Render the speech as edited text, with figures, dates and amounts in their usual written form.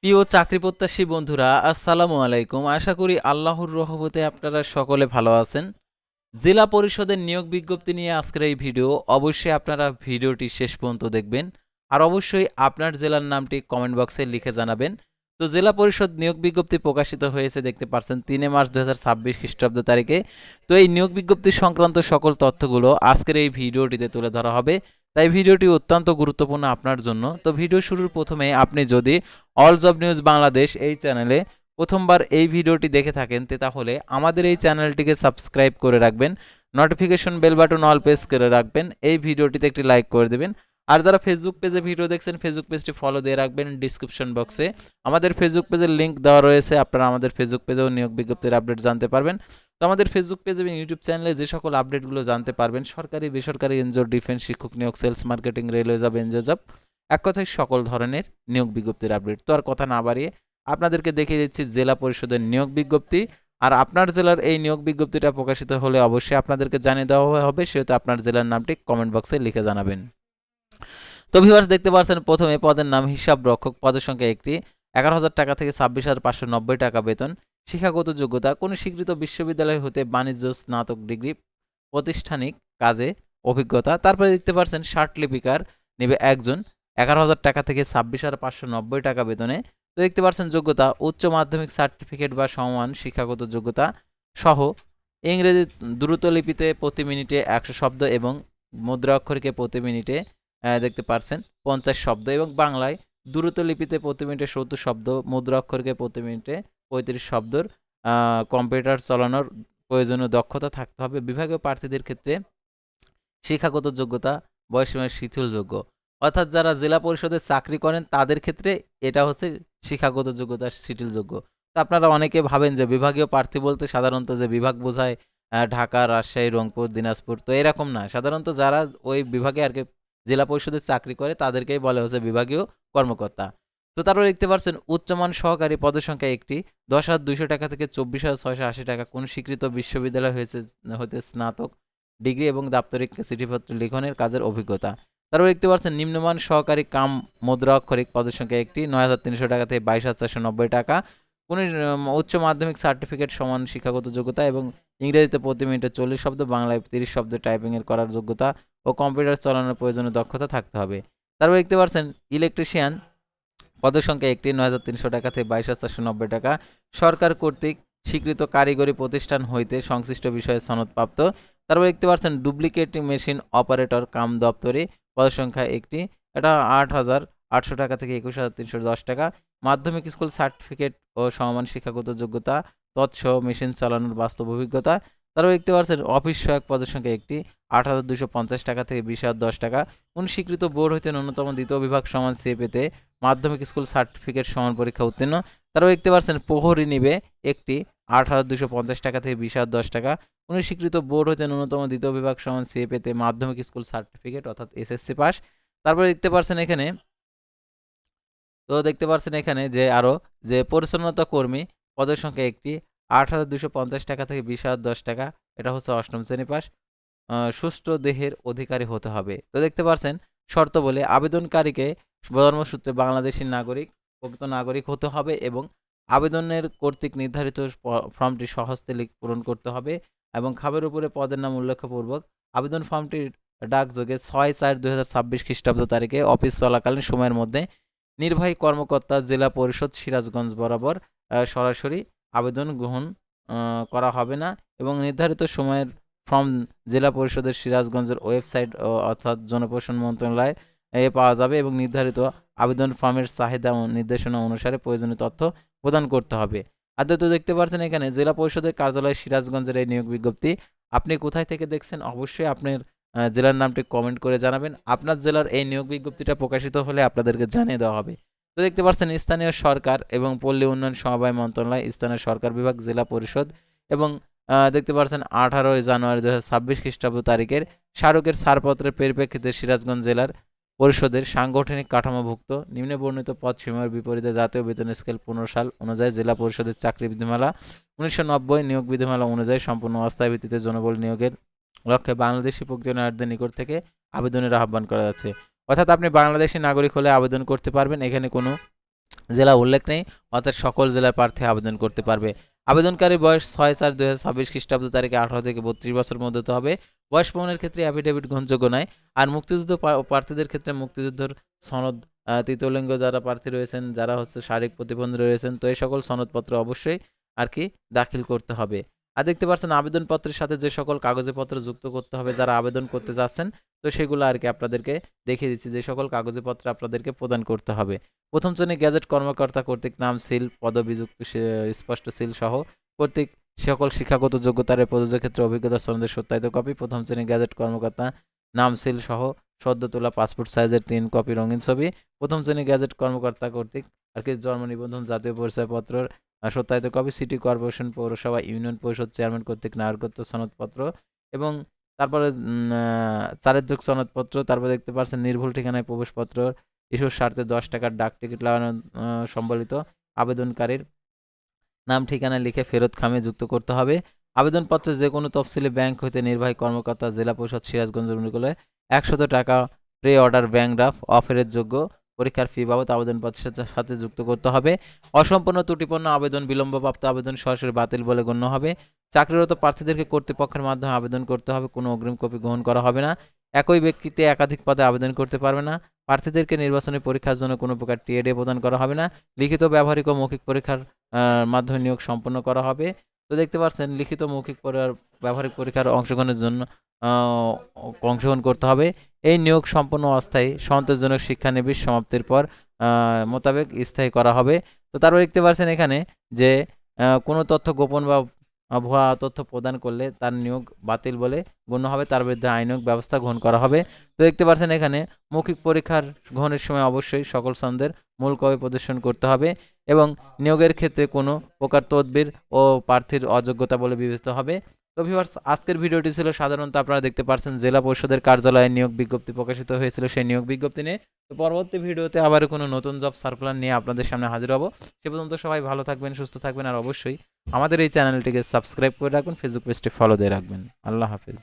প্রিয় চাকরি প্রত্যাশী বন্ধুরা, আসসালামু আলাইকুম। আশা করি আল্লাহর রহমতে আপনারা সকলে ভালো আছেন। জেলা পরিষদের নিয়োগ বিজ্ঞপ্তি নিয়ে আজকের এই ভিডিও। অবশ্যই আপনারা ভিডিওটি শেষ পর্যন্ত দেখবেন, আর অবশ্যই আপনার জেলার নামটি কমেন্ট বক্সে লিখে জানাবেন। তো জেলা পরিষদ নিয়োগ বিজ্ঞপ্তি প্রকাশিত হয়েছে, দেখতে পাচ্ছেন 3 মার্চ 2026 খ্রিস্টাব্দ তারিখে। তো এই নিয়োগ বিজ্ঞপ্তি সংক্রান্ত সকল তথ্যগুলো আজকের এই ভিডিওটিতে তুলে ধরা হবে, তাই ভিডিওটি অত্যন্ত গুরুত্বপূর্ণ আপনার জন্য। তো ভিডিও শুরুর প্রথমে আপনি যদি অল জব নিউজ বাংলাদেশ এই চ্যানেলে প্রথমবার এই ভিডিওটি দেখে থাকেন, তাহলে আমাদের এই চ্যানেলটিকে সাবস্ক্রাইব করে রাখবেন, notification bell button all press করে রাখবেন, এই ভিডিওটিতে একটি লাইক করে দেবেন। আর যারা ফেসবুক পেজে ভিডিও দেখছেন, ফেসবুক পেজটি ফলো দিয়ে রাখবেন। ডিসক্রিপশন বক্সে আমাদের ফেসবুক পেজের লিঙ্ক দেওয়া রয়েছে, আপনারা আমাদের ফেসবুক পেজেও নিয়োগ বিজ্ঞপ্তির আপডেট জানতে পারবেন। তো আমাদের ফেসবুক পেজ এবং ইউটিউব চ্যানেলে যে সকল আপডেটগুলো জানতে পারবেন, সরকারি বেসরকারি এনজিও, ডিফেন্স, শিক্ষক নিয়োগ, sales marketing, railway job, NGO job, এক কথায় সকল ধরনের নিয়োগ বিজ্ঞপ্তির আপডেট। তো আর কথা না বাড়িয়ে আপনাদেরকে দেখিয়ে দিচ্ছি জেলা পরিষদের নিয়োগ বিজ্ঞপ্তি। আর আপনার জেলার এই নিয়োগ বিজ্ঞপ্তিটা প্রকাশিত হলে অবশ্যই আপনাদেরকে জানিয়ে দেওয়া হবে, সেহেতু আপনার জেলার নামটি কমেন্ট বক্সে লিখে জানাবেন। তো ভিউয়ার্স, দেখতে পাচ্ছেন প্রথমে পদের নাম হিসাব রক্ষক, পদের সংখ্যা একটি, 11,000 টাকা থেকে 26,590 টাকা বেতন। শিক্ষাগত যোগ্যতা কোনো স্বীকৃত বিশ্ববিদ্যালয় হতে বাণিজ্য স্নাতক ডিগ্রি, প্রাতিষ্ঠানিক কাজে অভিজ্ঞতা। তারপরে দেখতে পাচ্ছেন ষাট লিপিকার নেবে একজন, 11,000 টাকা থেকে 26,590 টাকা বেতনে। তো দেখতে পাচ্ছেন যোগ্যতা উচ্চ মাধ্যমিক সার্টিফিকেট বা সমান শিক্ষাগত যোগ্যতা সহ ইংরেজি দ্রুত লিপিতে প্রতি মিনিটে 100 শব্দ এবং মুদ্রা অক্ষরিকে প্রতি মিনিটে দেখতে পাচ্ছেন 50 শব্দ, এবং বাংলায় দ্রুত লিপিতে প্রতি মিনিটে 70 শব্দ, মুদ্রা অক্ষরকে প্রতি মিনিটে 35 শব্দর কম্পিউটার চালানোর প্রয়োজনীয় দক্ষতা থাকতে হবে। বিভাগীয় প্রার্থীদের ক্ষেত্রে শিক্ষাগত যোগ্যতা বয়সীমা শিথিলযোগ্য, অর্থাৎ যারা জেলা পরিষদে চাকরি করেন তাদের ক্ষেত্রে এটা হচ্ছে শিক্ষাগত যোগ্যতা শিথিলযোগ্য। তো আপনারা অনেকে ভাবেন যে বিভাগীয় প্রার্থী বলতে সাধারণত যে বিভাগ বোঝায় ঢাকা, রাজশাহী, রংপুর, দিনাজপুর, তো এরকম না। সাধারণত যারা ওই বিভাগে আর কি জেলা পরিষদে চাকরি করে তাদেরকেই বলা হচ্ছে বিভাগীয় কর্মকর্তা। তো তারপরে দেখতে পাচ্ছেন উচ্চমান সহকারী, পদের সংখ্যা একটি, 10,200 টাকা থেকে 24,680 টাকা। কোন স্বীকৃত বিশ্ববিদ্যালয় হতে স্নাতক ডিগ্রি এবং দাপ্তরিক চিঠিপত্র লিখনের কাজের অভিজ্ঞতা। তারপর দেখতে পাচ্ছেন নিম্নমান সহকারী কাম মুদ্রা অক্ষরিক, পদের সংখ্যা একটি, 9,300 টাকা থেকে 22,490 টাকা। কোন উচ্চ মাধ্যমিক সার্টিফিকেট সমান শিক্ষাগত যোগ্যতা এবং ইংরেজিতে প্রতি মিনিটে 40 শব্দ, বাংলায় 30 শব্দ টাইপিংয়ের করার যোগ্যতা ও কম্পিউটার চালানোর প্রয়োজনীয় দক্ষতা থাকতে হবে। তারপর দেখতে পাচ্ছেন ইলেকট্রিশিয়ান, পদের সংখ্যা একটি, 9,300 টাকা থেকে 22,490 টাকা। সরকার কর্তৃক স্বীকৃত কারিগরি প্রতিষ্ঠান হইতে সংশ্লিষ্ট বিষয়ে সনদপ্রাপ্ত। তারপর দেখতে পাচ্ছেন ডুপ্লিকেট মেশিন অপারেটর কাম দপ্তরে, পদের সংখ্যা একটি, এটা 8,800 টাকা থেকে 21,310 টাকা। মাধ্যমিক স্কুল সার্টিফিকেট ও সমমান শিক্ষাগত যোগ্যতা তৎসহ মেশিন চালানোর বাস্তব অভিজ্ঞতা। তারপর দেখতে পাচ্ছেন অফিস সহায়ক, পদের সংখ্যা একটি, 8,250 টাকা থেকে 20,010 টাকা। কোন স্বীকৃত বোর্ড হইতে ন্যূনতম দ্বিতীয় বিভাগ সমান সে পেতে মাধ্যমিক স্কুল সার্টিফিকেট সমান পরীক্ষা উত্তীর্ণ। তারপর দেখতে পাচ্ছেন প্রহরী নিবে একটি, 8,250 টাকা থেকে 20,010 টাকা। কোন স্বীকৃত বোর্ড হতে ন্যূনতম দ্বিতীয় বিভাগ সমান সে পেতে মাধ্যমিক স্কুল সার্টিফিকেট অর্থাৎ এসএসসি পাস। তারপরে দেখতে পাচ্ছেন এখানে, দেখতে পাচ্ছেন এখানে যে আরও যে পরিচ্ছন্নতা কর্মী, পদের সংখ্যা একটি, 8,250 টাকা থেকে 20,010 টাকা। এটা হচ্ছে অষ্টম শ্রেণী পাস। সুষ্ঠু দেহের অধিকারী হতে হবে। তো দেখতে পাচ্ছেন শর্ত বলে আবেদনকারীকে জন্মসূত্রে বাংলাদেশী নাগরিক, প্রকৃত নাগরিক হতে হবে এবং আবেদনের কর্তৃক নির্ধারিত ফর্মটি স্বহস্তে পূরণ করতে হবে এবং খামের উপরে পদের নাম উল্লেখপূর্বক আবেদন ফর্মটি ডাকযোগে 6/4/2026 খ্রিস্টাব্দ তারিখে অফিস চলাকালীন সময়ের মধ্যে নির্বাহী কর্মকর্তা জেলা পরিষদ সিরাজগঞ্জ বরাবর সরাসরি আবেদন গ্রহণ করা হবে না এবং নির্ধারিত সময়ের ফর্ম জেলা পরিষদের সিরাজগঞ্জের ওয়েবসাইট অর্থাৎ জনপ্রশাসন মন্ত্রণালয়ে পাওয়া যাবে এবং নির্ধারিত আবেদন ফর্মের চাহিদা ও নির্দেশনা অনুসারে প্রয়োজনীয় তথ্য প্রদান করতে হবে। আদ্যত দেখতে পাচ্ছেন এখানে জেলা পরিষদের কার্যালয় সিরাজগঞ্জের এই নিয়োগ বিজ্ঞপ্তি। আপনি কোথায় থেকে দেখছেন অবশ্যই আপনার জেলার নামটি কমেন্ট করে জানাবেন। আপনার জেলার এই নিয়োগ বিজ্ঞপ্তিটা প্রকাশিত হলে আপনাদেরকে জানিয়ে দেওয়া হবে। তো দেখতে পাচ্ছেন স্থানীয় সরকার এবং পল্লী উন্নয়ন সমবায় মন্ত্রণালয়, স্থানীয় সরকার বিভাগ, জেলা পরিষদ এবং দেখতে পাচ্ছেন 18 জানুয়ারি 2026 খ্রিস্টাব্দ তারিখের স্মারকের ছাড়পত্রের পরিপ্রেক্ষিতে সিরাজগঞ্জ জেলার পরিষদের সাংগঠনিক কাঠামোভুক্ত নিম্নে বর্ণিত পদ সমূহের বিপরীতে জাতীয় বেতন স্কেল 15 সাল অনুযায়ী জেলা পরিষদের চাকরি বিধিমালা 1990 নিয়োগ বিধিমালা অনুযায়ী সম্পূর্ণ অস্থায়ী ভিত্তিতে জনবল নিয়োগের লক্ষ্যে বাংলাদেশি প্রক্রিয়াদের নিকট থেকে আবেদনের আহ্বান করা যাচ্ছে। অর্থাৎ আপনি বাংলাদেশি নাগরিক হলে আবেদন করতে পারবেন। এখানে কোনো জেলা উল্লেখ নেই, অর্থাৎ সকল জেলার প্রার্থী আবেদন করতে পারবে। আবেদনকারী বয়স 6/4/2026 খ্রিস্টাব্দ তারিখে 18 থেকে 32 বছর মধ্যে হতে হবে। বয়স প্রমাণের ক্ষেত্রে অ্যাফিডেভিট গ্রহণযোগ্য নয়। আর মুক্তিযুদ্ধ প্রার্থীদের ক্ষেত্রে মুক্তিযুদ্ধের সনদ, তৃতীয় লিঙ্গ যারা প্রার্থী রয়েছেন, যারা হচ্ছে শারীরিক প্রতিবন্ধী রয়েছেন, তো এই সকল সনদপত্র অবশ্যই আর কি দাখিল করতে হবে। আর দেখতে পাচ্ছেন আবেদনপত্রের সাথে যে সকল কাগজপত্র যুক্ত করতে হবে যারা আবেদন করতে যাচ্ছেন, তো সেগুলো আর কি আপনাদেরকে দেখিয়ে দিচ্ছি যে সকল কাগজপত্র আপনাদেরকে প্রদান করতে হবে। প্রথম শ্রেণী গ্যাজেট কর্মকর্তা কর্তৃক নাম, সিল, পদবিযুক্ত স্পষ্ট সিল সহ কর্তৃক সকল শিক্ষাগত যোগ্যতার প্রযোজ্য ক্ষেত্রে অভিজ্ঞতা সনদের সত্যায়িত কপি, প্রথম শ্রেণী গ্যাজেট কর্মকর্তা নাম, সিল সহ সদ্য তোলা পাসপোর্ট সাইজের 3 কপি রঙিন ছবি, প্রথম শ্রেণী গ্যাজেট কর্মকর্তা কর্তৃক আর কি জন্ম নিবন্ধন, জাতীয় পরিচয়পত্রের সত্যায়িত কপি, সিটি কর্পোরেশন, পৌরসভা, ইউনিয়ন পরিষদ চেয়ারম্যান কর্তৃক নাগরিকত্ব সনদপত্র এবং তারপরে চারিত্রিক সনদপত্র, তারপর দেখতে পাচ্ছেন নির্ভুল ঠিকানায় প্রবেশপত্র, ইস্যুর স্বার্থে 10 টাকার ডাক টিকিট লাগানো সম্বলিত আবেদনকারীর নাম ঠিকানা লিখে ফেরত খামে যুক্ত করতে হবে। আবেদনপত্রে যে কোনো তফসিলি ব্যাংক হইতে নির্বাহী কর্মকর্তা জেলা পরিষদ সিরাজগঞ্জ অনুকূলে 100 টাকা প্রে অর্ডার ব্যাংক ড্রাফট অফেরের যোগ্য পরীক্ষার ফি বাবদ আবেদনপত্রের সাথে যুক্ত করতে হবে। অসম্পূর্ণ ত্রুটিপূর্ণ আবেদন, বিলম্বপ্রাপ্ত আবেদন সরাসরি বাতিল বলে গণ্য হবে। চাকরিরত প্রার্থীদেরকে কর্তৃপক্ষের মাধ্যমে আবেদন করতে হবে, কোনো অগ্রিম কপি গ্রহণ করা হবে না। একই ব্যক্তিতে একাধিক পদে আবেদন করতে পারবে না। প্রার্থীদেরকে নির্বাচনী পরীক্ষার জন্য কোনো প্রকার টিএডি প্রদান করা হবে না। লিখিত, ব্যবহারিক ও মৌখিক পরীক্ষার মাধ্যমে নিয়োগ সম্পন্ন করা হবে। তো দেখতে পাচ্ছেন লিখিত, মৌখিক ব্যবহারিক পরীক্ষার অংশগ্রহণের জন্য অংশগ্রহণ করতে হবে। এই নিয়োগ সম্পূর্ণ অস্থায়ী, সন্তোষজনক শিক্ষানবিশ সমাপ্তির পর মোতাবেক স্থায়ী করা হবে। তো তারপর দেখতে পাচ্ছেন এখানে যে কোনো তথ্য গোপন বা ভুয়া তথ্য প্রদান করলে তার নিয়োগ বাতিল বলে গণ্য হবে, তার বিরুদ্ধে আইনানুগ ব্যবস্থা গ্রহণ করা হবে। তো দেখতে পাচ্ছেন এখানে মৌখিক পরীক্ষার গ্রহণের সময় অবশ্যই সকল ছন্দের মূল কপি প্রদর্শন করতে হবে এবং নিয়োগের ক্ষেত্রে কোনো প্রকার তদবির ও প্রার্থীর অযোগ্যতা বলে বিবেচিত হবে। তো ভিউয়ার্স, আজকের ভিডিওটি ছিল সাধারণত আপনারা দেখতে পাচ্ছেন জেলা পরিষদের কার্যালয়ে নিয়োগ বিজ্ঞপ্তি প্রকাশিত হয়েছিল, সেই নিয়োগ বিজ্ঞপ্তি নিয়ে। তো পরবর্তী ভিডিওতে আবার কোনো নতুন জব সার্কুলার নিয়ে আপনাদের সামনে হাজির হব। সে পর্যন্ত সবাই ভালো থাকবেন, সুস্থ থাকবেন, আর অবশ্যই আমাদের এই চ্যানেলটিকে সাবস্ক্রাইব করে রাখবেন, ফেসবুক পেজটি ফলো দিয়ে রাখবেন। আল্লাহ হাফেজ।